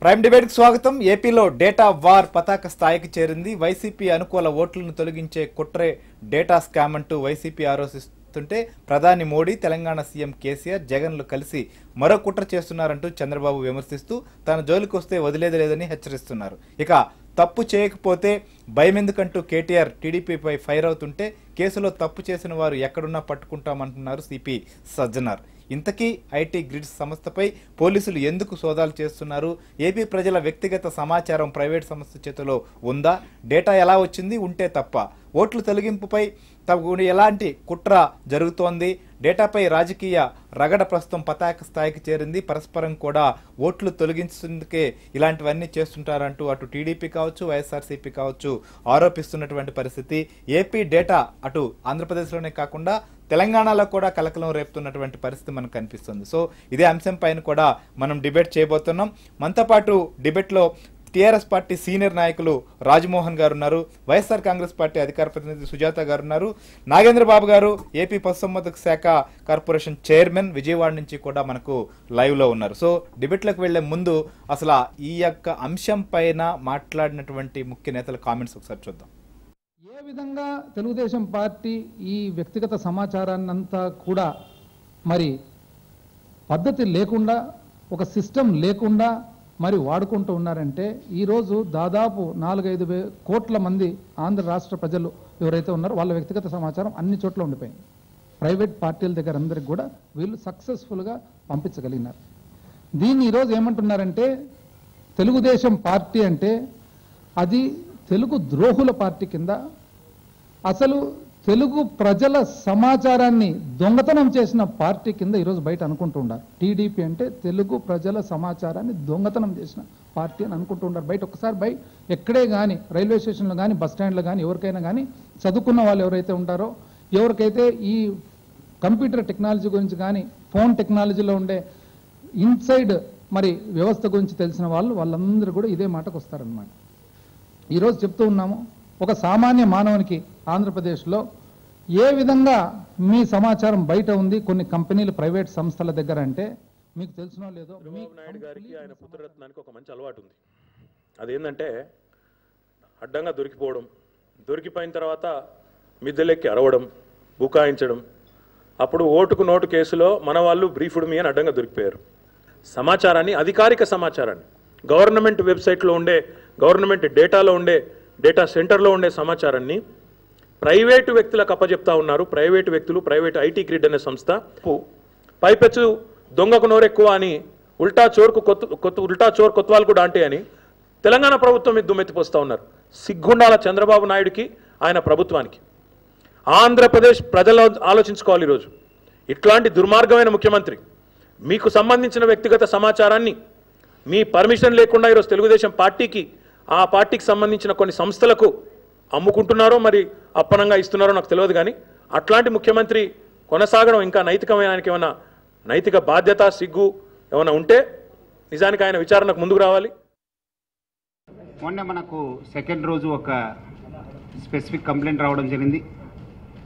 Prime debate కి స్వాగతం. ఏపీలో డేటా వార్ పతాక స్థాయికి చేరింది. వైసీపీ అనుకూల ఓట్లను తొలగించే కుట్రే డేటా స్కామ్ అంటూ వైసీపీ ఆరోపిస్తుంటే ప్రధాని మోడీ, తెలంగాణ సీఎం కేసీఆర్, జగన్లు కలిసి మరో కుట్ర చేస్తున్నారంటూ చంద్రబాబు విమర్శిస్తూ తన జోలికి వస్తే వదిలేది లేదని హెచ్చరిస్తున్నారు. ఇక తప్పు చేయకపోతే భయమెందుకంటూ కేటీఆర్ టీడీపీపై ఫైర్ అవుతుంటే కేసులో తప్పు చేసిన వారు ఎక్కడున్నా పట్టుకుంటామంటున్నారు సిపి సజ్జనార్. ఇంతకీ ఐటీ గ్రిడ్స్ సంస్థపై పోలీసులు ఎందుకు సోదాలు చేస్తున్నారు? ఏపీ ప్రజల వ్యక్తిగత సమాచారం ప్రైవేట్ సంస్థ చేతిలో ఉందా? డేటా ఎలా వచ్చింది? ఉంటే తప్ప ఓట్లు తొలగింపుపై ఎలాంటి కుట్ర జరుగుతోంది? డేటాపై రాజకీయ రగడ ప్రస్తుతం పతాక స్థాయికి చేరింది. పరస్పరం కూడా ఓట్లు తొలగించేందుకే ఇలాంటివన్నీ చేస్తుంటారంటూ అటు టీడీపీ కావచ్చు, వైఎస్ఆర్సీపీ కావచ్చు ఆరోపిస్తున్నటువంటి పరిస్థితి. ఏపీ డేటా అటు ఆంధ్రప్రదేశ్లోనే కాకుండా తెలంగాణలో కూడా కలకలం రేపుతున్నటువంటి పరిస్థితి మనకు కనిపిస్తుంది. సో ఇదే అంశం పైన కూడా మనం డిబేట్ చేయబోతున్నాం. మనతో పాటు డిబేట్లో టీఆర్ఎస్ పార్టీ సీనియర్ నాయకులు రాజమోహన్ గారు ఉన్నారు, వైఎస్ఆర్ కాంగ్రెస్ పార్టీ అధికార ప్రతినిధి సుజాత గారు ఉన్నారు, నాగేంద్రబాబు గారు ఏపీ పశుసంవర్ధక శాఖ కార్పొరేషన్ చైర్మన్ విజయవాడ నుంచి కూడా మనకు లైవ్ లో ఉన్నారు. సో డిబేట్లకు వెళ్లే ముందు అసలు ఈ యొక్క అంశం పైన మాట్లాడినటువంటి ముఖ్య నేతల కామెంట్స్ ఒకసారి చూద్దాం. ఏ విధంగా తెలుగుదేశం పార్టీ ఈ వ్యక్తిగత సమాచారాన్నంతా కూడా మరి పద్ధతి లేకుండా, ఒక సిస్టమ్ లేకుండా మరి వాడుకుంటూ ఉన్నారంటే ఈరోజు దాదాపు 4-5 కోట్ల మంది ఆంధ్ర రాష్ట్ర ప్రజలు ఎవరైతే ఉన్నారో వాళ్ళ వ్యక్తిగత సమాచారం అన్ని చోట్ల ఉండిపోయింది. ప్రైవేట్ పార్టీల దగ్గర అందరికి కూడా వీళ్ళు సక్సెస్ఫుల్గా పంపించగలిగినారు. దీన్ని ఈరోజు ఏమంటున్నారంటే తెలుగుదేశం పార్టీ అంటే అది తెలుగు ద్రోహుల పార్టీ కింద, అసలు తెలుగు ప్రజల సమాచారాన్ని దొంగతనం చేసిన పార్టీ కింద ఈరోజు బయట అనుకుంటూ ఉన్నారు. టీడీపీ అంటే తెలుగు ప్రజల సమాచారాన్ని దొంగతనం చేసిన పార్టీ అని అనుకుంటూ ఉన్నారు. బయట ఒకసారి ఎక్కడే కానీ, రైల్వే స్టేషన్లో కానీ, బస్ స్టాండ్లో కానీ, ఎవరికైనా కానీ చదువుకున్న వాళ్ళు ఎవరైతే ఉంటారో, ఎవరికైతే ఈ కంప్యూటర్ టెక్నాలజీ గురించి కానీ, ఫోన్ టెక్నాలజీలో ఉండే ఇన్సైడ్ మరి వ్యవస్థ గురించి తెలిసిన వాళ్ళందరూ కూడా ఇదే మాటకు వస్తారనమాట. ఈరోజు చెప్తూ ఉన్నాము, ఒక సామాన్య మానవునికి ఆంధ్రప్రదేశ్లో ఏ విధంగా మీ సమాచారం బయట ఉంది కొన్ని కంపెనీలు, ప్రైవేట్ సంస్థల దగ్గర అంటే మీకు తెలిసినో లేదో, చంద్రబాబు నాయుడు గారికి ఆయన పుత్రరత్నానికి ఒక మంచి అలవాటు ఉంది. అదేంటంటే అడ్డంగా దొరికిపోవడం, దొరికిపోయిన తర్వాత మిద్దెలెక్కి అరవడం, బుకాయించడం. అప్పుడు ఓటుకు నోటు కేసులో మన వాళ్ళు బ్రీఫ్డ్ మీ అని అడ్డంగా దొరికిపోయారు. సమాచారాన్ని, అధికారిక సమాచారాన్ని, గవర్నమెంట్ వెబ్సైట్లో ఉండే, గవర్నమెంట్ డేటాలో ఉండే, డేటా సెంటర్లో ఉండే సమాచారాన్ని ప్రైవేటు వ్యక్తులకు అప్పచెప్తా ఉన్నారు. ప్రైవేటు వ్యక్తులు, ప్రైవేట్ ఐటీ గ్రిడ్ అనే సంస్థ పైపెచ్చు దొంగకు నోరెక్కువ అని ఉల్టా చోర్ కొత్వాల్కు డాంటే అని తెలంగాణ ప్రభుత్వం మీద దుమ్మెత్తిపోస్తూ ఉన్నారు. సిగ్గుండాల చంద్రబాబు నాయుడికి, ఆయన ప్రభుత్వానికి. ఆంధ్రప్రదేశ్ ప్రజలు ఆలోచించుకోవాలి. ఈరోజు ఇట్లాంటి దుర్మార్గమైన ముఖ్యమంత్రి మీకు సంబంధించిన వ్యక్తిగత సమాచారాన్ని మీ పర్మిషన్ లేకుండా ఈరోజు తెలుగుదేశం పార్టీకి, ఆ పార్టీకి సంబంధించిన కొన్ని సంస్థలకు అమ్ముకుంటున్నారో మరి అప్పనంగా ఇస్తున్నారో నాకు తెలియదు. కానీ అట్లాంటి ముఖ్యమంత్రి కొనసాగడం ఇంకా నైతికమైన, ఆయనకి ఏమైనా నైతిక బాధ్యత, సిగ్గు ఏమైనా ఉంటే నిజానికి ఆయన విచారణకు ముందుకు రావాలి. మొన్న మనకు సెకండ్ రోజు ఒక స్పెసిఫిక్ కంప్లైంట్ రావడం జరిగింది.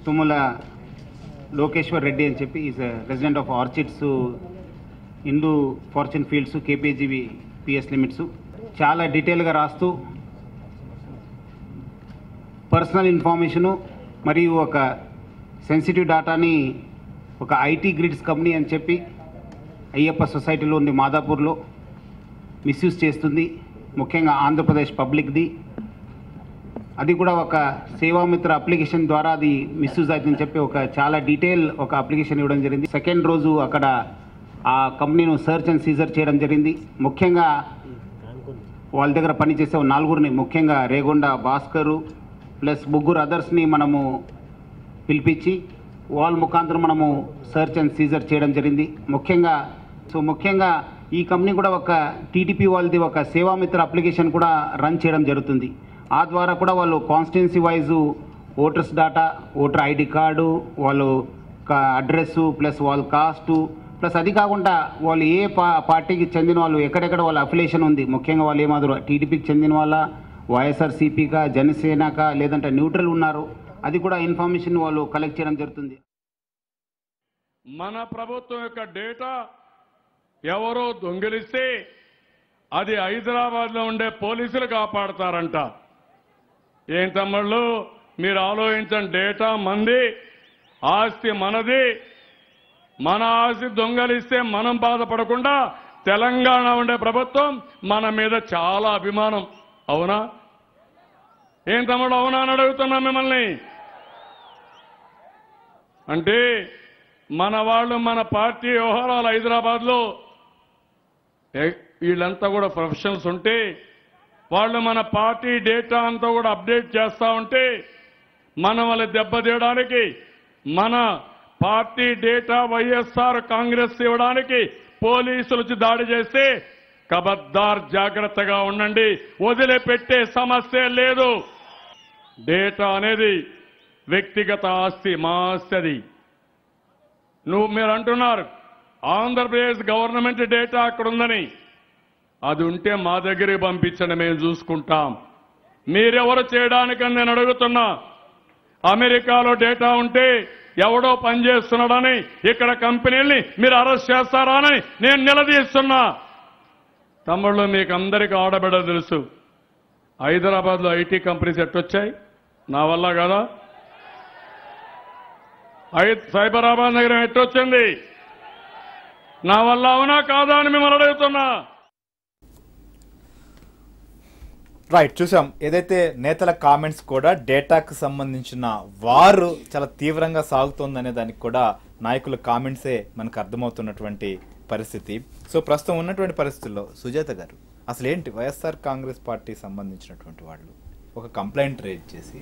తుమ్మల లోకేశ్వర్ రెడ్డి అని చెప్పి is resident of Orchids, Indu fortune fields, KPGV PS limits. చాలా డీటెయిల్గా రాస్తూ పర్సనల్ ఇన్ఫర్మేషను మరియు ఒక సెన్సిటివ్ డేటాని ఒక ఐటీ గ్రిడ్స్ కంపెనీ అని చెప్పి అయ్యప్ప సొసైటీలో ఉంది మాదాపూర్లో మిస్యూజ్ చేస్తుంది. ముఖ్యంగా ఆంధ్రప్రదేశ్ పబ్లిక్ది. అది కూడా ఒక సేవామిత్ర అప్లికేషన్ ద్వారా అది మిస్యూజ్ అవుతుందని చెప్పి ఒక చాలా డీటెయిల్ ఒక అప్లికేషన్ ఇవ్వడం జరిగింది. సెకండ్ రోజు అక్కడ ఆ కంపెనీను సర్చ్ అండ్ సీజర్ చేయడం జరిగింది. ముఖ్యంగా వాళ్ళ దగ్గర పనిచేసే 4గురిని, ముఖ్యంగా రేగొండ భాస్కరు ప్లస్ 3 అదర్స్ని మనము పిలిపించి వాళ్ళ ముఖాంతరం మనము సర్చ్ అండ్ సీజర్ చేయడం జరిగింది. ముఖ్యంగా ఈ కంపెనీ కూడా ఒక టీడీపీ వాళ్ళది ఒక సేవామిత్ర అప్లికేషన్ కూడా రన్ చేయడం జరుగుతుంది. ఆ ద్వారా కూడా వాళ్ళు constituency wise voters data, voter ID card, వాళ్ళు అడ్రస్సు ప్లస్ వాళ్ళ కాస్టు ప్లస్ అది కాకుండా వాళ్ళు ఏ పార్టీకి చెందిన వాళ్ళు, ఎక్కడెక్కడ వాళ్ళ అఫిలియేషన్ ఉంది, ముఖ్యంగా వాళ్ళు ఏమాదిరి టీడీపీకి చెందిన వాళ్ళ, వైఎస్ఆర్సీపీకా, జనసేనకా, లేదంటే న్యూట్రల్ ఉన్నారు, అది కూడా ఇన్ఫర్మేషన్ వాళ్ళు కలెక్ట్ చేయడం జరుగుతుంది. మన ప్రభుత్వం యొక్క డేటా ఎవరో దొంగిలిస్తే అది హైదరాబాద్లో ఉండే పోలీసులు కాపాడతారంట. ఏం తమ్ముళ్ళు మీరు ఆలోచించండి. డేటా మంది, ఆస్తి మనది. మన ఆస్తి దొంగలిస్తే మనం బాధపడకుండా తెలంగాణ ఉండే ప్రభుత్వం మన మీద చాలా అభిమానం. అవునా? ఏం తమ్ముడు అవునా అని అడుగుతున్నా మిమ్మల్ని. అంటే మన వాళ్ళు మన పార్టీ వ్యవహారాలు హైదరాబాద్లో వీళ్ళంతా కూడా ప్రొఫెషనల్స్ ఉంటే వాళ్ళు మన పార్టీ డేటా అంతా కూడా అప్డేట్ చేస్తా ఉంటే మన వాళ్ళ దెబ్బతీయడానికి, మన పార్టీ డేటా వైఎస్ఆర్ కాంగ్రెస్ ఇవ్వడానికి పోలీసులు వచ్చి దాడి చేస్తే ఖబర్దార్ జాగ్రత్తగా ఉండండి. వదిలిపెట్టే సమస్య లేదు. డేటా అనేది వ్యక్తిగత ఆస్తి, మా ఆస్తి అది. మీరు అంటున్నారు ఆంధ్రప్రదేశ్ గవర్నమెంట్ డేటా అక్కడ ఉందని. అది ఉంటే మా దగ్గరికి పంపించండి, మేము చూసుకుంటాం. మీరెవరు చేయడానికని నేను అడుగుతున్నా. అమెరికాలో డేటా ఉంటే ఎవడో పనిచేస్తున్నాడని ఇక్కడ కంపెనీల్ని మీరు అరెస్ట్ చేస్తారా అని నేను నిలదీస్తున్నా. తమ్ముళ్ళు మీకు అందరికీ ఆడబిడ్డ తెలుసు. హైదరాబాద్లో ఐటీ కంపెనీస్ ఎట్టొచ్చాయి? నా వల్ల కదా. సైబరాబాద్ నగరం ఎట్టొచ్చింది? నా వల్ల అవునా కాదా అని మిమ్మల్ని అడుగుతున్నా. రైట్, చూసాం ఏదైతే నేతల కామెంట్స్ కూడా డేటాకు సంబంధించిన వారు చాలా తీవ్రంగా సాగుతోందనే దానికి కూడా నాయకుల కామెంట్సే మనకు అర్థమవుతున్నటువంటి పరిస్థితి. సో ప్రస్తుతం ఉన్నటువంటి పరిస్థితుల్లో సుజాత గారు అసలు ఏంటి వైఎస్ఆర్ కాంగ్రెస్ పార్టీ సంబంధించినటువంటి వాళ్ళు ఒక కంప్లైంట్ రేజ్ చేసి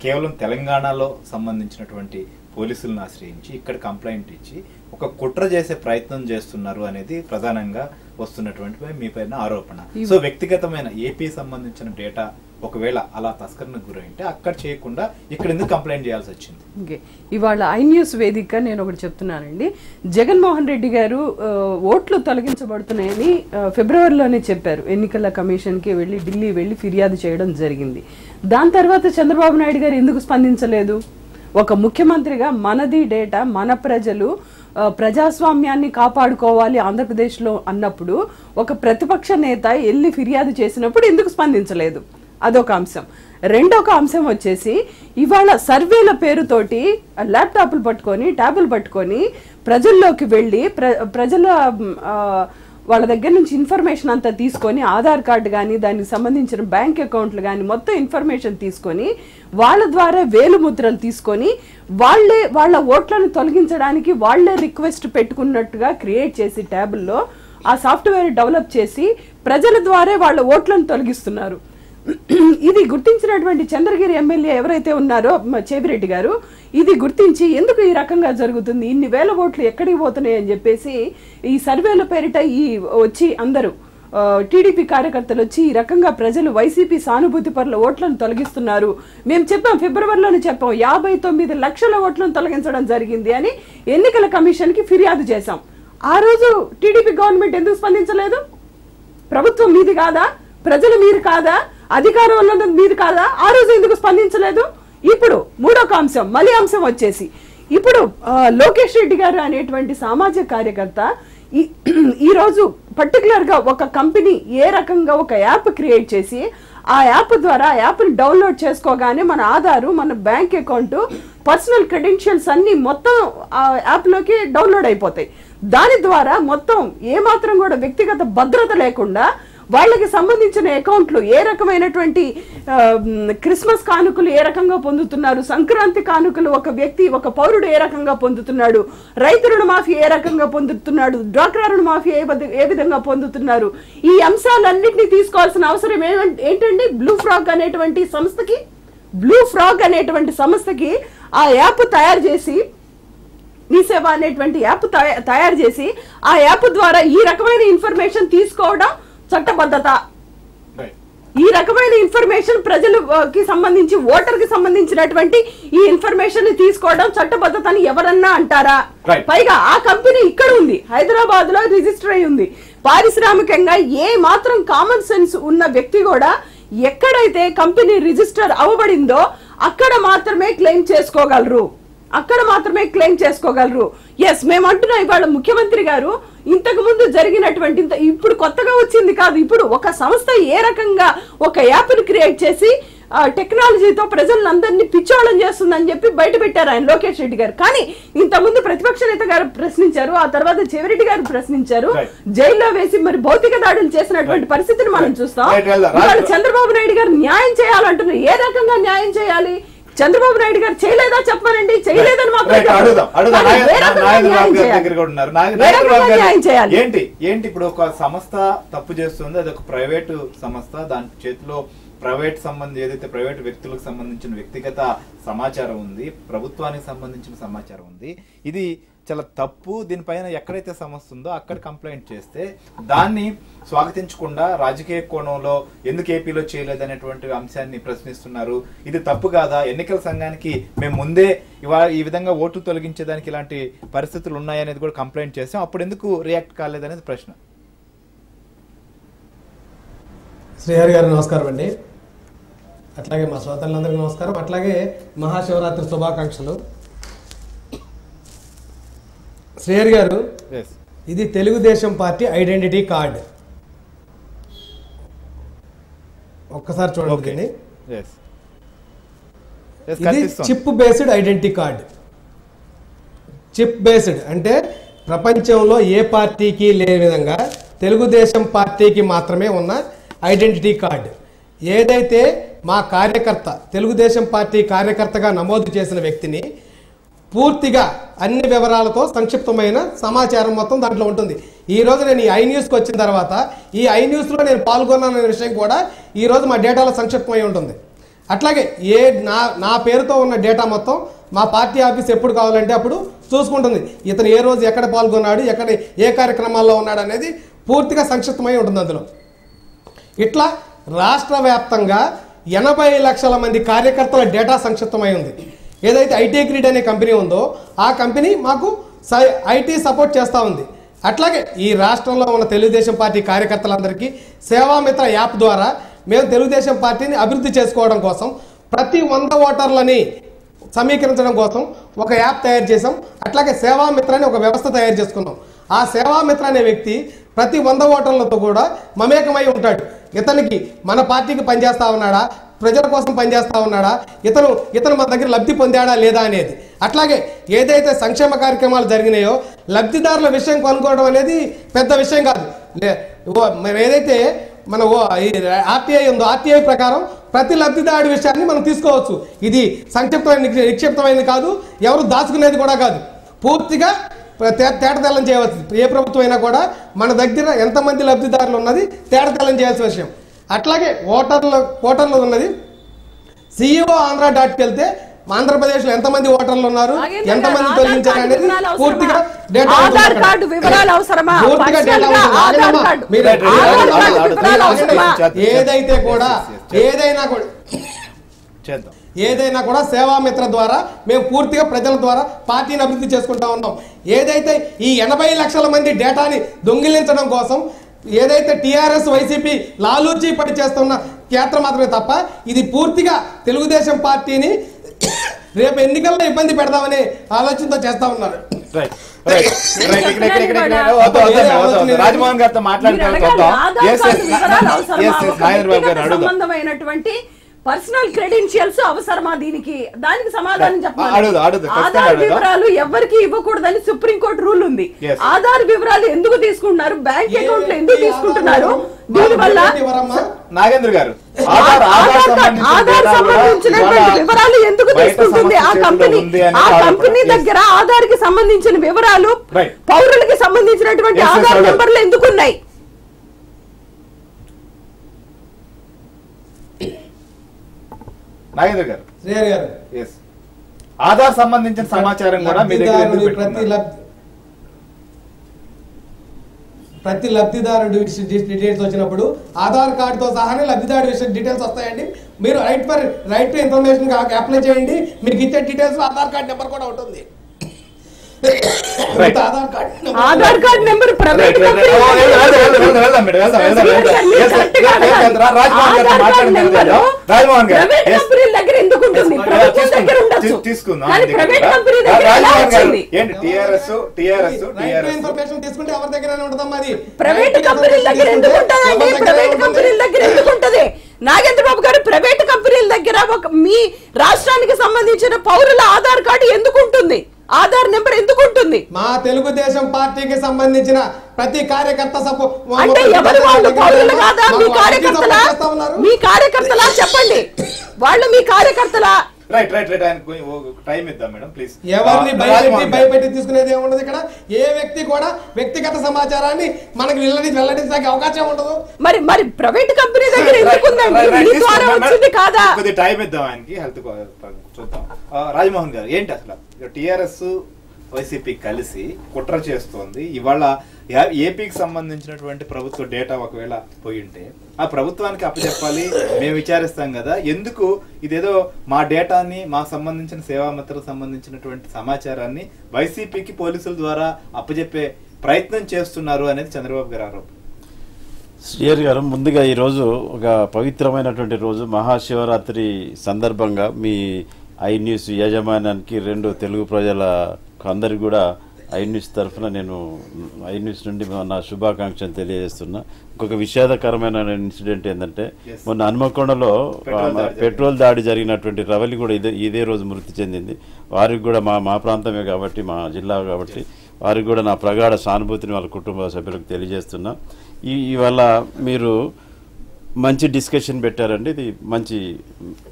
కేవలం తెలంగాణలో సంబంధించినటువంటి పోలీసులను ఆశ్రయించి ఇక్కడ కంప్లైంట్ ఇచ్చి ఒక కుట్ర చేసే ప్రయత్నం చేస్తున్నారు అనేది ప్రధానంగా వస్తున్నటువంటి మీ పైన ఆరోపణ. సో వ్యక్తిగతమైన ఏపీ సంబంధించిన డేటా ఒకవేళ అలా తస్కరణకు గురైంటే అక్కడ చేయకుండా ఇక్కడ ఎందుకు కంప్లైంట్ చేయాల్సి వచ్చింది? ఇవాళ ఐన్యూస్ వేదిక నేను ఒకటి చెప్తున్నానండి. జగన్మోహన్ రెడ్డి గారు ఓట్లు తొలగించబడుతున్నాయని ఫిబ్రవరిలోనే చెప్పారు. ఎన్నికల కమిషన్ కి ఢిల్లీ వెళ్లి ఫిర్యాదు చేయడం జరిగింది. దాని తర్వాత చంద్రబాబు నాయుడు గారు ఎందుకు స్పందించలేదు? ఒక ముఖ్యమంత్రిగా మనది డేటా, మన ప్రజలు ప్రజాస్వామ్యాన్ని కాపాడుకోవాలి ఆంధ్రప్రదేశ్లో అన్నప్పుడు ఒక ప్రతిపక్ష నేత వెళ్ళి ఫిర్యాదు చేసినప్పుడు ఎందుకు స్పందించలేదు? అదొక అంశం. రెండొక అంశం వచ్చేసి ఇవాళ సర్వేల పేరుతోటి ల్యాప్టాప్లు పట్టుకొని, ట్యాబులు పట్టుకొని ప్రజల్లోకి వెళ్ళి ప్రజల వాళ్ళ దగ్గర నుంచి ఇన్ఫర్మేషన్ అంతా తీసుకొని, ఆధార్ కార్డు కానీ దానికి సంబంధించిన బ్యాంక్ అకౌంట్లు కానీ మొత్తం ఇన్ఫర్మేషన్ తీసుకొని వాళ్ళ ద్వారా వేలుముద్రలు తీసుకొని వాళ్ళ ఓట్లను తొలగించడానికి వాళ్లే రిక్వెస్ట్ పెట్టుకున్నట్టుగా క్రియేట్ చేసి ట్యాబుల్లో ఆ సాఫ్ట్వేర్ డెవలప్ చేసి ప్రజల ద్వారా వాళ్ళ ఓట్లను తొలగిస్తున్నారు. ఇది గుర్తించినటువంటి చంద్రగిరి ఎమ్మెల్యే ఎవరైతే ఉన్నారో చేవిరెడ్డి గారు ఇది గుర్తించి ఎందుకు ఈ రకంగా జరుగుతుంది, ఇన్ని వేల ఓట్లు ఎక్కడికి పోతున్నాయి అని చెప్పేసి ఈ సర్వేల పేరిట వచ్చి అందరూ టీడీపీ కార్యకర్తలు వచ్చి ఈ రకంగా ప్రజలు వైసీపీ సానుభూతి పరుల ఓట్లను తొలగిస్తున్నారు. మేము చెప్పాం, ఫిబ్రవరిలోనే చెప్పాం 59 లక్షల ఓట్లను తొలగించడం జరిగింది అని ఎన్నికల కమిషన్ కి ఫిర్యాదు చేశాం. ఆ రోజు టీడీపీ గవర్నమెంట్ ఎందుకు స్పందించలేదు? ప్రభుత్వం మీది కాదా? ప్రజలు మీరు కాదా? అధికారంలో మీది కాదా? ఆ రోజు ఎందుకు స్పందించలేదు? ఇప్పుడు మూడొక అంశం, మళ్ళీ అంశం వచ్చేసి ఇప్పుడు లోకేష్ రెడ్డి గారు అనేటువంటి సామాజిక కార్యకర్త ఈ రోజు పర్టికులర్ గా ఒక కంపెనీ ఏ రకంగా ఒక యాప్ క్రియేట్ చేసి ఆ యాప్ ద్వారా యాప్ని డౌన్లోడ్ చేసుకోగానే మన ఆధారు, మన బ్యాంక్ అకౌంట్, పర్సనల్ క్రెడెన్షియల్స్ అన్ని మొత్తం ఆ యాప్ లోకి డౌన్లోడ్ అయిపోతాయి. దాని ద్వారా మొత్తం ఏమాత్రం కూడా వ్యక్తిగత భద్రత లేకుండా వాళ్ళకి సంబంధించిన అకౌంట్లు ఏ రకమైనటువంటి క్రిస్మస్ కానుకలు ఏ రకంగా పొందుతున్నారు, సంక్రాంతి కానుకలు ఒక వ్యక్తి ఒక పౌరుడు ఏ రకంగా పొందుతున్నాడు, రైతు రుణమాఫీ ఏ రకంగా పొందుతున్నాడు, డ్వాక్రా రుణమాఫీ ఏ విధంగా పొందుతున్నారు, ఈ అంశాలన్నింటినీ తీసుకోవాల్సిన అవసరం ఏంటండి? బ్లూ ఫ్రాగ్ అనేటువంటి సంస్థకి ఆ యాప్ తయారు చేసి, మీ సేవ అనేటువంటి యాప్ తయారు చేసి ఆ యాప్ ద్వారా ఈ రకమైన ఇన్ఫర్మేషన్ తీసుకోవడం చట్టబద్ధత. ఈ రకమైన ఇన్ఫర్మేషన్ ప్రజలకి సంబంధించి ఓటర్ కి సంబంధించినటువంటి ఈ ఇన్ఫర్మేషన్ ని తీసుకోవడం చట్టబద్ధత అని ఎవరన్నా అంటారా? పైగా ఆ కంపెనీ ఇక్కడ ఉంది, హైదరాబాద్ లో రిజిస్టర్ అయి ఉంది. పారిశ్రామికంగా ఏ మాత్రం కామన్ సెన్స్ ఉన్న వ్యక్తి కూడా ఎక్కడైతే కంపెనీ రిజిస్టర్ అవ్వబడిందో అక్కడ మాత్రమే క్లెయిమ్ చేసుకోగలరు. ఎస్, మేము అంటున్నాం ఇవాళ ముఖ్యమంత్రి గారు ఇంతకు ముందు జరిగినటువంటి ఇప్పుడు కొత్తగా వచ్చింది కాదు. ఇప్పుడు ఒక సంస్థ ఏ రకంగా ఒక యాప్ని క్రియేట్ చేసి టెక్నాలజీతో ప్రజలందరినీ పిచ్చోళం చేస్తుందని చెప్పి బయట పెట్టారు ఆయన లోకేష్ రెడ్డి గారు. కానీ ఇంతకుముందు ప్రతిపక్ష నేత గారు ప్రశ్నించారు, ఆ తర్వాత చెవిరెడ్డి గారు ప్రశ్నించారు, జైల్లో వేసి మరి భౌతిక దాడులు చేసినటువంటి పరిస్థితిని మనం చూస్తాం. ఇవాళ చంద్రబాబు నాయుడు గారు న్యాయం చేయాలంటున్నారు. ఏ రకంగా న్యాయం చేయాలి? చంద్రబాబు నాయుడు గారు చేయలేదా చెప్పారండి, చేయలేదని ఏంటి ఏంటి ఇప్పుడు ఒక సంస్థ తప్పు చేస్తుంది, అది ఒక ప్రైవేటు సంస్థ, దాని చేతిలో ప్రైవేట్ సంబంధం ఏదైతే ప్రైవేట్ వ్యక్తులకు సంబంధించిన వ్యక్తిగత సమాచారం ఉంది, ప్రభుత్వానికి సంబంధించిన సమాచారం ఉంది, ఇది చాలా తప్పు. దీనిపైన ఎక్కడైతే సమస్య ఉందో అక్కడ కంప్లైంట్ చేస్తే దాన్ని స్వాగతించకుండా రాజకీయ కోణంలో ఎందుకు ఏపీలో చేయలేదనేటువంటి అంశాన్ని ప్రశ్నిస్తున్నారు. ఇది తప్పు కాదా? ఎన్నికల సంఘానికి మేము ముందే ఇవాళ ఈ విధంగా ఓట్లు తొలగించేదానికి ఇలాంటి పరిస్థితులు ఉన్నాయనేది కూడా కంప్లైంట్ చేసాం, అప్పుడు ఎందుకు రియాక్ట్ కాలేదనేది ప్రశ్న. శ్రీహరి గారు నమస్కారం అండి. అట్లాగే మా శ్రోతలందరికీ నమస్కారం. అట్లాగే మహాశివరాత్రి శుభాకాంక్షలు. శ్రీహరి గారు, ఇది తెలుగుదేశం పార్టీ ఐడెంటిటీ కార్డ్. ఒక్కసారి చూడండి. ఇది chip based identity card. Chip based అంటే ప్రపంచంలో ఏ పార్టీకి లేని విధంగా తెలుగుదేశం పార్టీకి మాత్రమే ఉన్న ఐడెంటిటీ కార్డు. ఏదైతే మా కార్యకర్త తెలుగుదేశం పార్టీ కార్యకర్తగా నమోదు చేసిన వ్యక్తిని పూర్తిగా అన్ని వివరాలతో సంక్షిప్తమైన సమాచారం మొత్తం దాంట్లో ఉంటుంది. ఈరోజు నేను ఈ ఐన్యూస్కి వచ్చిన తర్వాత ఈ ఐన్యూస్లో నేను పాల్గొన్నాననే విషయం కూడా ఈరోజు మా డేటాలో సంక్షిప్తమై ఉంటుంది. అట్లాగే నా పేరుతో ఉన్న డేటా మొత్తం మా పార్టీ ఆఫీస్ ఎప్పుడు కావాలంటే అప్పుడు చూసుకుంటుంది. ఇతను ఏ రోజు ఎక్కడ పాల్గొన్నాడు, ఎక్కడ ఏ కార్యక్రమాల్లో ఉన్నాడు అనేది పూర్తిగా సంక్షిప్తమై ఉంటుంది అందులో. ఇట్లా రాష్ట్ర వ్యాప్తంగా 80 లక్షల మంది కార్యకర్తల డేటా సంక్షిప్తమై ఉంది. ఏదైతే ఐటీ గ్రిడ్ అనే కంపెనీ ఉందో ఆ కంపెనీ మాకు ఐటీ సపోర్ట్ చేస్తూ ఉంది. అట్లాగే ఈ రాష్ట్రంలో ఉన్న తెలుగుదేశం పార్టీ కార్యకర్తలందరికీ సేవామిత్ర యాప్ ద్వారా మేము తెలుగుదేశం పార్టీని అభివృద్ధి చేసుకోవడం కోసం ప్రతి 100 ఓటర్లని సమీకరించడం కోసం ఒక యాప్ తయారు చేసాం. అట్లాగే సేవామిత్ర అని ఒక వ్యవస్థ తయారు చేసుకున్నాం. ఆ సేవామిత్ర అనే వ్యక్తి ప్రతి 100 ఓటర్లతో కూడా మమేకమై ఉంటాడు. ఇతనికి మన పార్టీకి పనిచేస్తా ఉన్నాడా, ప్రజల కోసం పనిచేస్తా ఉన్నాడా, ఇతను మన దగ్గర లబ్ధి పొందాడా లేదా అనేది. అట్లాగే ఏదైతే సంక్షేమ కార్యక్రమాలు జరిగినాయో లబ్ధిదారుల విషయం కనుక్కోవడం అనేది పెద్ద విషయం కాదు. ఏదైతే మన ఆర్టీఐ ఉందో ఆర్టీఐ ప్రకారం ప్రతి లబ్ధిదారుడి విషయాన్ని మనం తీసుకోవచ్చు. ఇది నిక్షిప్తమైనది కాదు, ఎవరు దాచుకునేది కూడా కాదు. పూర్తిగా తేటతెల్లం చేయవచ్చు. ఏ ప్రభుత్వం అయినా కూడా మన దగ్గర ఎంతమంది లబ్ధిదారులు ఉన్నది తేటతెల్లం చేయాల్సిన విషయం. అట్లాగే ఓటర్లు ఉన్నది CEO ఆంధ్ర.కి వెళ్తే ఆంధ్రప్రదేశ్లో ఎంతమంది ఓటర్లు ఉన్నారు, ఎంతమంది తొలగించారు అనేది పూర్తిగా డేటా ఏదైనా కూడా సేవామిత్ర ద్వారా మేము పూర్తిగా ప్రజల ద్వారా పార్టీని అభివృద్ధి చేసుకుంటా ఉన్నాం. ఏదైతే ఈ 80 లక్షల మంది డేటాని దొంగిలించడం కోసం ఏదైతే టీఆర్ఎస్ వైసీపీ లాలూచీ పడి చేస్తున్న యాత్ర మాత్రమే తప్ప ఇది పూర్తిగా తెలుగుదేశం పార్టీని రేపు ఎన్నికల్లో ఇబ్బంది పెడదామనే ఆలోచనతో చేస్తా ఉన్నారు. రాజమోహన్ గారితో సంబంధమైనటువంటి పర్సనల్ క్రెడెన్షియల్స్ అవసరమా? దానికి సమాధానం చెప్పాలి. ఆధార్ వివరాలు ఎవరికి ఇవ్వకూడదని సుప్రీంకోర్టు రూల్ ఉంది. ఆధార్ వివరాలు ఎందుకు తీసుకుంటున్నారు, బ్యాంక్ అకౌంట్ లో ఎందుకు తీసుకుంటున్నారు? దీనివల్ల నాగేంద్ర గారు ఆధార్ సంబంధించినటువంటి వివరాలు ఎందుకు తీసుకుంటుంది ఆ కంపెనీ దగ్గర? ఆధార్ కి సంబంధించిన వివరాలు పౌరులకి సంబంధించినటువంటి ఆధార్ నెంబర్లు ఎందుకున్నాయి? నాగేంద్ర గారు, ఆధార్ సంబంధించిన సమాచారం కూడా మీ దగ్గర ప్రతి లబ్ధిదారుడు డీటెయిల్స్ వచ్చినప్పుడు ఆధార్ కార్డుతో సహానే లబ్ధిదారుడు విషయం డీటెయిల్స్ వస్తాయండి. మీరు రైట్ టు ఇన్ఫర్మేషన్ అప్లై చేయండి. మీకు ఇచ్చే డీటెయిల్స్ ఆధార్ కార్డు నెంబర్ కూడా ఉంటుంది. ఆధార్ కార్డు నెంబర్ ప్రైవేట్ దగ్గర ఎందుకు ఉంటుంది? ప్రభుత్వం దగ్గర ఉండొచ్చు తీసుకుందాం. కానీ ప్రైవేట్ కంపెనీ దగ్గర ఎలా వచ్చింది? ఏంటి టిఆర్ఎస్ ఇన్ఫర్మేషన్ తీసుకుంటే ఎవరి దగ్గర ఉంటుందమ్మా అది? ప్రైవేట్ కంపెనీల దగ్గర ఎందుకు ఉంటదండి? ప్రైవేట్ కంపెనీల దగ్గర ఎందుకు ఉంటది? నాగేంద్ర బాబు గారు, ప్రైవేట్ కంపెనీల దగ్గర మీ రాష్ట్రానికి సంబంధించిన పౌరుల ఆధార్ కార్డు ఎందుకు ఉంటుంది? ఆధార్ నెంబర్ ఎందుకు ఉంటుంది? మా తెలుగుదేశం పార్టీకి సంబంధించిన ప్రతి కార్యకర్త అంటే ఎవరు వాళ్ళు? పౌరులు కాదా? మీ కార్యకర్తలా? మీ కార్యకర్తలా చెప్పండి. వాళ్ళు మీ కార్యకర్తలా? రైట్ టైం ఇద్దాం మేడం ప్లీజ్. ఎవరిని భయపెట్టి తీసుకునేది ఏముండదు ఇక్కడ. ఏ వ్యక్తి కూడా వ్యక్తిగత సమాచారాన్ని మనకి వెల్లడించడానికి అవకాశం ఉండదు. మరి ప్రైవేట్ కంపెనీ దగ్గర ఎందుకుందండి? మీ ద్వారా వచ్చింది కాదా? కొద్దిగా టైం ఇద్దాం ఆయనకి, హెల్త్ చూద్దాం. రాజమోహన్ గారు, ఏంటి అసలు టిఆర్ఎస్ వైసీపీ కలిసి కుట్ర చేస్తోంది? ఇవాళ ఏపీకి సంబంధించినటువంటి ప్రభుత్వ డేటా ఒకవేళ పోయి ఉంటే ఆ ప్రభుత్వానికి అప్పచెప్పాలి, మేము విచారిస్తాం కదా, ఎందుకు ఇదేదో మా డేటాని మాకు సంబంధించిన సేవామిత్రకు సంబంధించినటువంటి సమాచారాన్ని వైసీపీకి పోలీసుల ద్వారా అప్పచెప్పే ప్రయత్నం చేస్తున్నారు అనేది చంద్రబాబు గారు ఆరోపణ. శ్రీహరి గారు, ముందుగా ఈరోజు ఒక పవిత్రమైనటువంటి రోజు, మహాశివరాత్రి సందర్భంగా మీ ఐ న్యూస్ యాజమాన్యానికి, రెండు తెలుగు ప్రజల అందరికి కూడా ఐ న్యూస్ తరఫున నేను ఐ న్యూస్ నుండి నా శుభాకాంక్షలు తెలియజేస్తున్నా. ఇంకొక విషాదకరమైన ఇన్సిడెంట్ ఏంటంటే, మొన్న హనుమకొండలో పెట్రోల్ దాడి జరిగినటువంటి రవలి కూడా ఇదే రోజు మృతి చెందింది. వారికి కూడా మా ప్రాంతమే కాబట్టి, మా జిల్లా కాబట్టి వారికి కూడా నా ప్రగాఢ సానుభూతిని వాళ్ళ కుటుంబ సభ్యులకు తెలియజేస్తున్నా. ఇవాళ మీరు మంచి డిస్కషన్ పెట్టారండి. ఇది మంచి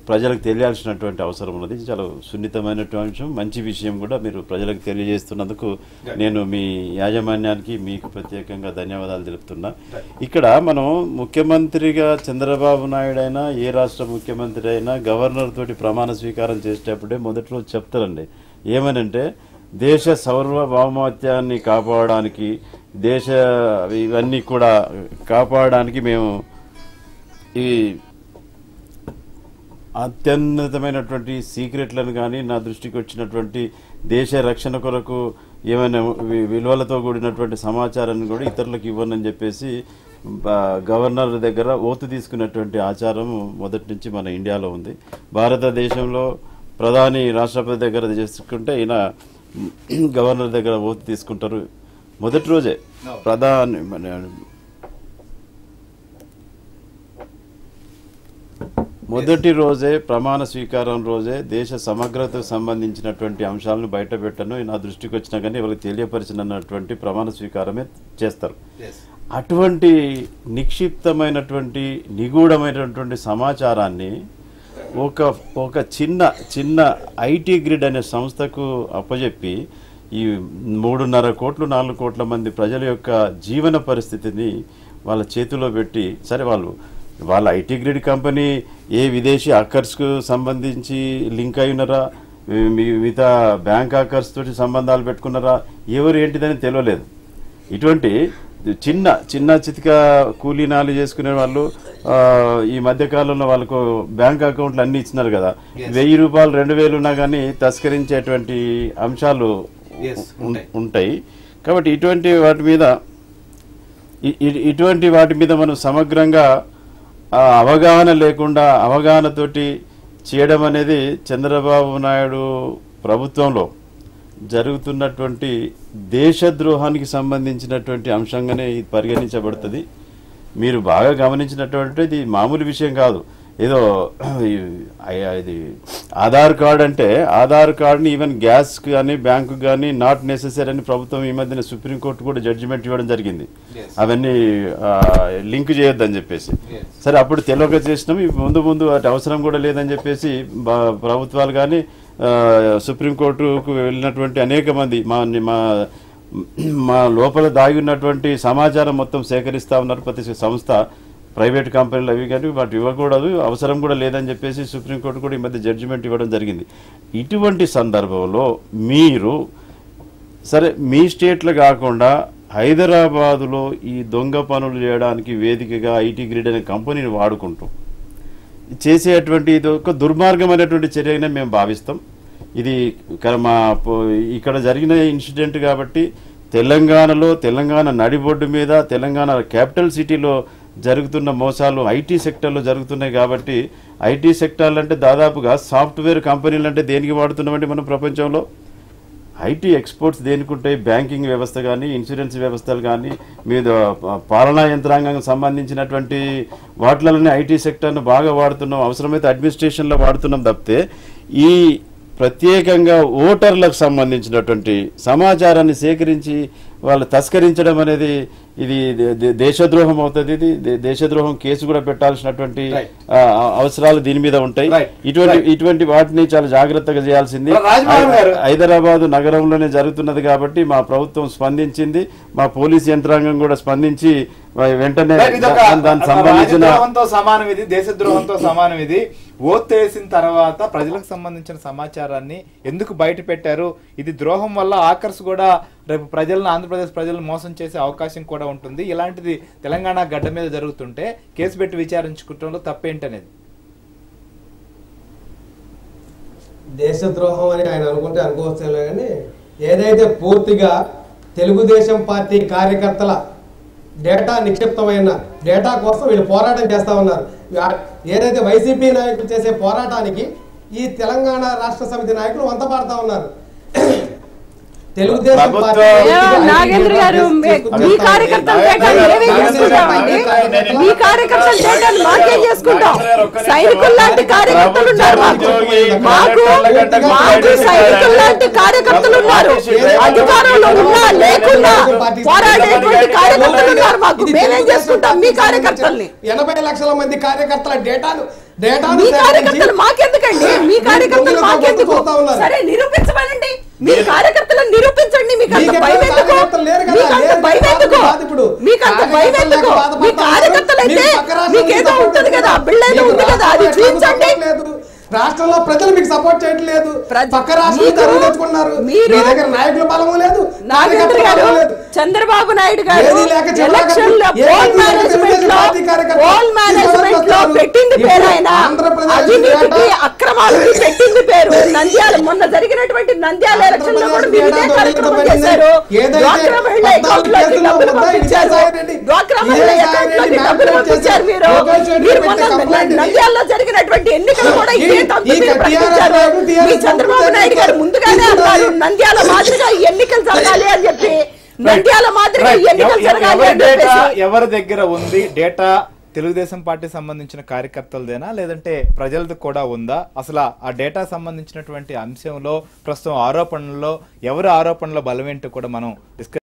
ప్రజలకు తెలియాల్సినటువంటి అవసరం ఉన్నది. చాలా సున్నితమైనటువంటి అంశం, మంచి విషయం కూడా మీరు ప్రజలకు తెలియజేస్తున్నందుకు నేను మీ యాజమాన్యానికి, మీకు ప్రత్యేకంగా ధన్యవాదాలు తెలుపుతున్నా. ఇక్కడ మనం ముఖ్యమంత్రిగా చంద్రబాబు నాయుడు అయినా, ఏ రాష్ట్ర ముఖ్యమంత్రి అయినా గవర్నర్ తోటి ప్రమాణ స్వీకారం చేసేటప్పుడే మొదటి రోజు చెప్తారండి, ఏమనంటే దేశ సార్వభౌమత్యాన్ని కాపాడడానికి, దేశ ఇవన్నీ కూడా కాపాడడానికి మేము ఈ అత్యున్నతమైనటువంటి సీక్రెట్లను కానీ, నా దృష్టికి వచ్చినటువంటి దేశ రక్షణ కొరకు ఏమైనా విలువలతో కూడినటువంటి సమాచారాన్ని కూడా ఇతరులకు ఇవ్వనని చెప్పేసి గవర్నర్ దగ్గర ఓతు తీసుకున్నటువంటి ఆచారం మొదటి నుంచి మన ఇండియాలో ఉంది. భారతదేశంలో ప్రధాని రాష్ట్రపతి దగ్గర చేసుకుంటే ఈయన గవర్నర్ దగ్గర ఓతు తీసుకుంటారు. మొదటి రోజే మొదటి రోజే ప్రమాణ స్వీకారం రోజే దేశ సమగ్రతకు సంబంధించినటువంటి అంశాలను బయట పెట్టను, నా దృష్టికి వచ్చినా కానీ వాళ్ళకి తెలియపరిచినటువంటి ప్రమాణ స్వీకారమే చేస్తారు. అటువంటి నిక్షిప్తమైనటువంటి నిగూఢమైనటువంటి సమాచారాన్ని ఒక చిన్న ఐటీ గ్రిడ్ అనే సంస్థకు అప్పజెప్పి ఈ 3.5 కోట్లు 4 కోట్ల మంది ప్రజల యొక్క జీవన పరిస్థితిని వాళ్ళ చేతిలో పెట్టి, సరే వాళ్ళ ఐటీ గ్రిడ్ కంపెనీ ఏ విదేశీ హ్యాకర్స్కు సంబంధించి లింక్ అయి ఉన్నారా, మిగతా బ్యాంక్ హ్యాకర్స్ తోటి సంబంధాలు పెట్టుకున్నారా, ఎవరు ఏంటిదని తెలియలేదు. ఇటువంటి చిన్న చితిక కూలీనాలు చేసుకునే వాళ్ళు ఈ మధ్యకాలంలో వాళ్ళకు బ్యాంక్ అకౌంట్లు అన్నీ ఇచ్చినారు కదా, 1000 రూపాయలు 2000 ఉన్నా కానీ తస్కరించేటువంటి అంశాలు ఉంటాయి. కాబట్టి ఇటువంటి వాటి మీద మనం సమగ్రంగా అవగాహన లేకుండా అవగాహనతోటి చేయడం అనేది చంద్రబాబు నాయుడు ప్రభుత్వంలో జరుగుతున్నటువంటి దేశద్రోహానికి సంబంధించినటువంటి అంశంగానే ఇది పరిగణించబడుతుంది. మీరు బాగా గమనించినటువంటి ఇది మామూలు విషయం కాదు. ఏదో ఇది ఆధార్ కార్డ్ అంటే ఆధార్ కార్డుని ఈవెన్ గ్యాస్ కానీ బ్యాంకు కానీ నాట్ నెసెసరీ అని ప్రభుత్వం ఈ మధ్యన సుప్రీంకోర్టు కూడా జడ్జిమెంట్ ఇవ్వడం జరిగింది. అవన్నీ లింక్ చేయొద్దని చెప్పేసి. సరే, అప్పుడు తెలియక చేసినాం, ముందు అటు అవసరం కూడా లేదని చెప్పేసి ప్రభుత్వాలు కానీ సుప్రీంకోర్టుకు వెళ్ళినటువంటి అనేక మంది మా లోపల దాగి ఉన్నటువంటి సమాచారం మొత్తం సేకరిస్తూ ఉన్నారు. ప్రతి సంస్థ, ప్రైవేట్ కంపెనీలు అవి కానీ వాటి ఇవ్వకూడదు, అవసరం కూడా లేదని చెప్పేసి సుప్రీంకోర్టు కూడా ఈ మధ్య జడ్జిమెంట్ ఇవ్వడం జరిగింది. ఇటువంటి సందర్భంలో మీరు సరే మీ స్టేట్లో కాకుండా హైదరాబాదులో ఈ దొంగ పనులు చేయడానికి వేదికగా ఐటీ గ్రిడ్ అనే కంపెనీని వాడుకుంటూ చేసేటువంటి ఇది ఒక దుర్మార్గమైనటువంటి చర్యగానే మేము భావిస్తాం. ఇది ఇక్కడ జరిగిన ఇన్సిడెంట్ కాబట్టి తెలంగాణ నడిబొడ్డు మీద, తెలంగాణ క్యాపిటల్ సిటీలో జరుగుతున్న మోసాలు ఐటీ సెక్టర్లో జరుగుతున్నాయి కాబట్టి ఐటీ సెక్టార్లు అంటే దాదాపుగా సాఫ్ట్వేర్ కంపెనీలు అంటే దేనికి వాడుతున్నామండి మనం ప్రపంచంలో? ఐటీ ఎక్స్పోర్ట్స్ దేనికి ఉంటాయి? బ్యాంకింగ్ వ్యవస్థ కానీ, ఇన్సూరెన్స్ వ్యవస్థలు కానీ, మీద పాలనా యంత్రాంగం సంబంధించినటువంటి వాటిలోనే ఐటీ సెక్టర్ను బాగా వాడుతున్నాం, అవసరమైతే అడ్మినిస్ట్రేషన్లో వాడుతున్నాం తప్పితే ఈ ప్రత్యేకంగా ఓటర్లకు సంబంధించినటువంటి సమాచారాన్ని సేకరించి వాళ్ళు తస్కరించడం అనేది ఇది దేశద్రోహం అవుతుంది. ఇది దేశద్రోహం కేసు కూడా పెట్టాల్సినటువంటి అవసరాలు దీని మీద ఉంటాయి. ఇటువంటి వాటిని చాలా జాగ్రత్తగా చేయాల్సింది. హైదరాబాద్ నగరంలోనే జరుగుతున్నది కాబట్టి మా ప్రభుత్వం స్పందించింది, మా పోలీస్ యంత్రాంగం కూడా స్పందించి వెంటనే దానికి సంబంధించిన సమానం ఇది, దేశద్రోహంతో సమానం ఇది. ఓట్ వేసిన తర్వాత ప్రజలకు సంబంధించిన సమాచారాన్ని ఎందుకు బయట పెట్టారు? ఇది ద్రోహం వల్ల ఆకర్ష్ కూడా రేపు ప్రజలను, ఆంధ్రప్రదేశ్ ప్రజలను మోసం చేసే అవకాశం కూడా ఉంటుంది. ఇలాంటిది తెలంగాణ గడ్డ మీద జరుగుతుంటే కేసు పెట్టి విచారించుకోవడంలో తప్పేంటనేది. దేశద్రోహం అని ఆయన అనుకుంటే అనుకోవచ్చు, కానీ ఏదైతే పూర్తిగా తెలుగుదేశం పార్టీ కార్యకర్తల డేటా నిక్షిప్తమైన డేటా కోసం వీళ్ళు పోరాటం చేస్తా ఉన్నారు. ఏదైతే వైసీపీ నాయకులు చేసే పోరాటానికి ఈ తెలంగాణ రాష్ట్ర సమితి నాయకులు వంత పాడుతా ఉన్నారు. తెలుగుదేశం నాగేంద్ర గారు, మీ కార్యకర్తల డేటాను మేమే చేసుకుంటామండి. మీ కార్యకర్తల డేటాను మాకే చేసుకుంటాం. సైనికుల లాంటి కార్యకర్తలు ఉన్నారు మాకు సైనికుల లాంటి కార్యకర్తలు ఉన్నారు. అధికారంలో ఉన్నా లేకున్నా పోరాడేటువంటి కార్యకర్తలు ఉన్నారు మాకు. మేమేం చేసుకుంటాం మీ కార్యకర్తల్ని? 80 లక్షల మంది కార్యకర్తల డేటాను మీ కార్యకర్తలు మాకెందుకండి? మీ కార్యకర్తలు మాకెందుకు? సరే నిరూపించమనండి, మీ కార్యకర్తలను నిరూపించండి. మీకు అంత భయం ఎందుకు? మీకంత భయం ఎందుకు? మీ కార్యకర్తలు అయితే మీకేదో ఉంటుంది కదా, బిళ్ళ ఏదో ఉంది కదా, అది చూపించండి. రాష్ట్రంలో ప్రజలు మీకు సపోర్ట్ చేయట్లేదు, పక్క రాష్ట్రాలు తెచ్చుకున్నారు, మీ దగ్గర నాయకుల బలము లేదు. నాగేంద్ర గారు, చంద్రబాబు నాయుడు గారు ఎలక్షన్ లో పోల్ మేనేజ్మెంట్ లో పెట్టింది పేరు, ఆయన అవినీతికి అక్రమాలకి పెట్టింది పేరు. నంద్యాల మొన్న జరిగినటువంటి నంద్యాల ఎలక్షన్ లో కూడా మీరు ఇదే కార్యక్రమం చేశారు. డ్వాక్రా మహిళ అకౌంట్ లోకి డబ్బులు పంపించారు. డ్వాక్రా మహిళ అకౌంట్ లోకి డబ్బులు పంపించారు. మీరు మొన్న నంద్యాలలో జరిగినటువంటి ఎన్నికలు కూడా చంద్రబాబు నాయుడు గారు ముందుగానే అన్నారు నంద్యాల మాదిరిగా ఎన్నికలు జరగాలి అని చెప్పి. నంద్యాల మాదిరిగా ఎన్నికలు జరగాలి. ఎవరి దగ్గర ఉంది డేటా? తెలుగుదేశం పార్టీ సంబంధించిన కార్యకర్తలదేనా, లేదంటే ప్రజలది కూడా ఉందా? అసలు ఆ డేటా సంబంధించినటువంటి అంశంలో ప్రస్తుతం ఆరోపణల్లో ఎవరి ఆరోపణలో బలమేంటో కూడా మనం డిస్కస్